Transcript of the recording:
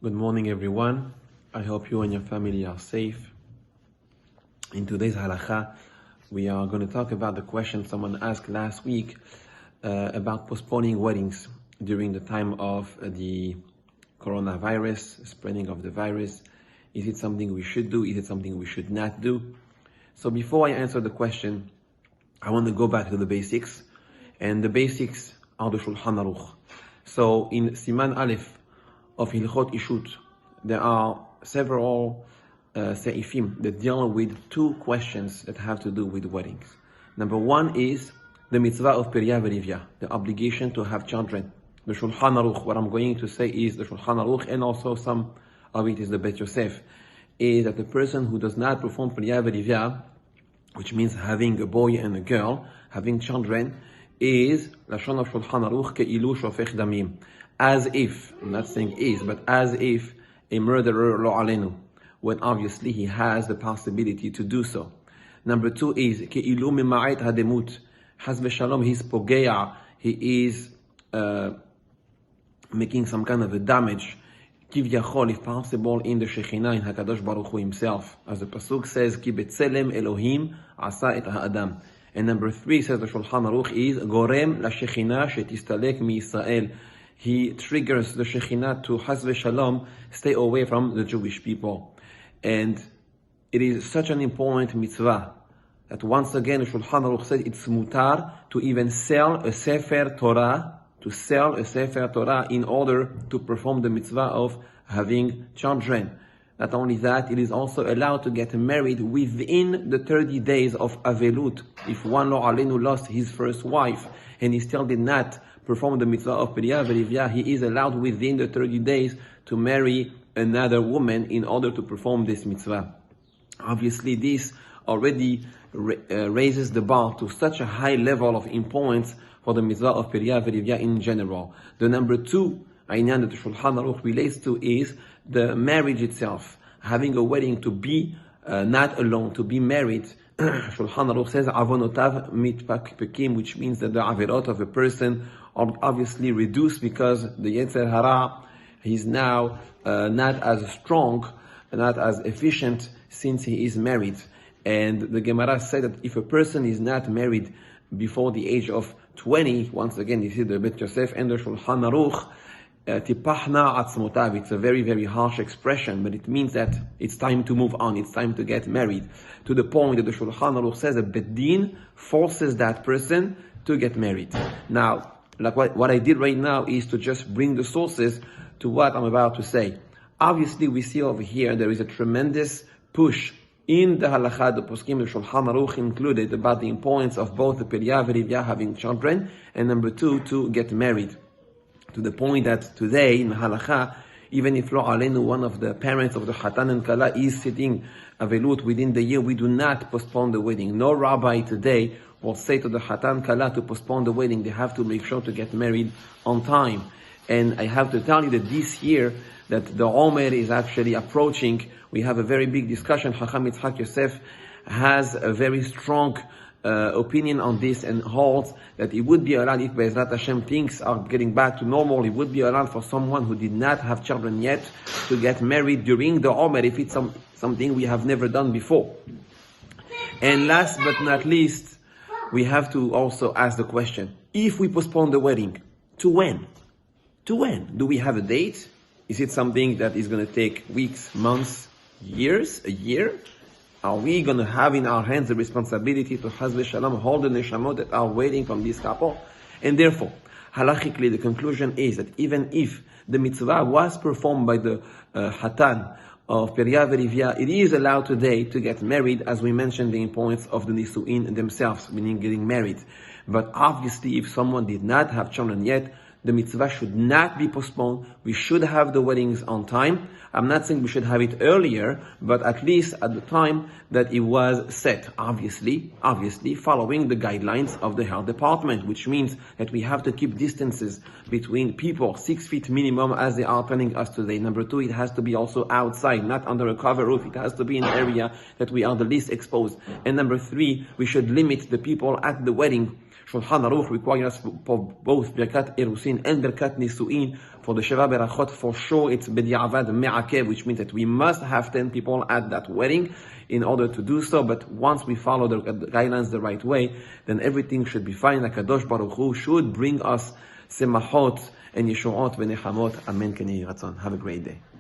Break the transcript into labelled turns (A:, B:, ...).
A: Good morning, everyone. I hope you and your family are safe. In today's Halacha, we are going to talk about the question someone asked last week about postponing weddings during the time of the coronavirus, spreading of the virus. Is it something we should do? Is it something we should not do? So before I answer the question, I want to go back to the basics. And the basics are the Shulchan Aruch. So in Siman Aleph of Hilchot Ishut, there are several seifim that deal with two questions that have to do with weddings. Number one is the mitzvah of Periyah Verivya, the obligation to have children. The Shulchan Aruch, what I'm going to say is the Shulchan Aruch, and also some of it is the Bet Yosef, is that the person who does not perform Periyah Verivya, which means having a boy and a girl, having children, is Lashon of Shulchan Aruch ke'ilu shofech damim. As if, I'm not saying is, but as if a murderer lo alenu, when obviously he has the possibility to do so. Number two is ke'ilu mima'et hademut. Has v'shalom, he's pogeya, he is making some kind of a damage, kivyachol, if possible, in the Shekhinah, in HaKadosh Baruch Hu himself. As the Pasuk says, ki betzelem Elohim asa et ha'adam. And number three, says the Shulchan Aruch, is gorem la Shekhinah shetistalek mi Yisrael. He triggers the Shekhinah to Haz v'Shalom, stay away from the Jewish people. And it is such an important mitzvah that once again the Shulchan Aruch said it's mutar to even sell a Sefer Torah, in order to perform the mitzvah of having children. Not only that, it is also allowed to get married within the 30 days of Avelut. If one lo alenu lost his first wife and he still did not perform the mitzvah of Periyah Verivya, he is allowed within the 30 days to marry another woman in order to perform this mitzvah. Obviously, this already raises the bar to such a high level of importance for the mitzvah of Periyah Verivya in general. The number two Ayan that the Shulchan Aruch relates to is the marriage itself. Having a wedding, to be not alone, to be married. Shulchan Aruch says avonotav mitpakpekim, which means that the averot of a person are obviously reduced because the Yetzer Hara is now not as strong, not as efficient since he is married. And the Gemara said that if a person is not married before the age of 20, once again, you see the Bet Yosef and the Shulchan Aruch, tipahna atzmotav. It's a very, very harsh expression, but it means that it's time to move on, it's time to get married. To the point that the Shulchan Aruch says that Bet Din forces that person to get married. Now, like what I did right now is to just bring the sources to what I'm about to say. Obviously, we see over here there is a tremendous push in the Halacha, the Poskim, the Shulchan Aruch included, about the importance of both the Periyah Verivya, having children, and number two, to get married. To the point that today in Halacha, even if lo alenu, one of the parents of the Hatan and Kala is sitting avelut within the year, we do not postpone the wedding. No rabbi today will say to the Hatan Kala to postpone the wedding. They have to make sure to get married on time. And I have to tell you that this year, that the Omer is actually approaching. We have a very big discussion. Chacham Yitzhak Yosef has a very strong opinion on this and holds that it would be allowed, if Be'ezrat Hashem things are getting back to normal, it would be allowed for someone who did not have children yet to get married during the Omer, if it's something we have never done before. And last but not least, we have to also ask the question, if we postpone the wedding, to when? To when? Do we have a date? Is it something that is going to take weeks, months, years, a year? Are we going to have in our hands the responsibility to Haz v'Shalom hold the neshamot that are waiting from this couple? And therefore, halachically, the conclusion is that even if the mitzvah was performed by the Hatan of Periyah Verivya, it is allowed today to get married, as we mentioned the importance of the Nisu'in themselves, meaning getting married. But obviously, if someone did not have children yet, the mitzvah should not be postponed. We should have the weddings on time. I'm not saying we should have it earlier, but at least at the time that it was set. Obviously, following the guidelines of the health department, which means that we have to keep distances between people, 6 feet minimum, as they are telling us today. Number two, it has to be also outside, not under a cover roof. It has to be in an area that we are the least exposed. And number three, we should limit the people at the wedding Shulchan Aruch requires for both Birkat Erusin and Birkat Nisuin. For the Sheva Berachot, for sure it's B'di'avad Me'akev, which means that we must have 10 people at that wedding in order to do so. But once we follow the guidelines the right way, then everything should be fine. HaKadosh Baruch Hu should bring us Semachot and Yeshuot v'Nechamot. Amen. K'nei Ratzon. Have a great day.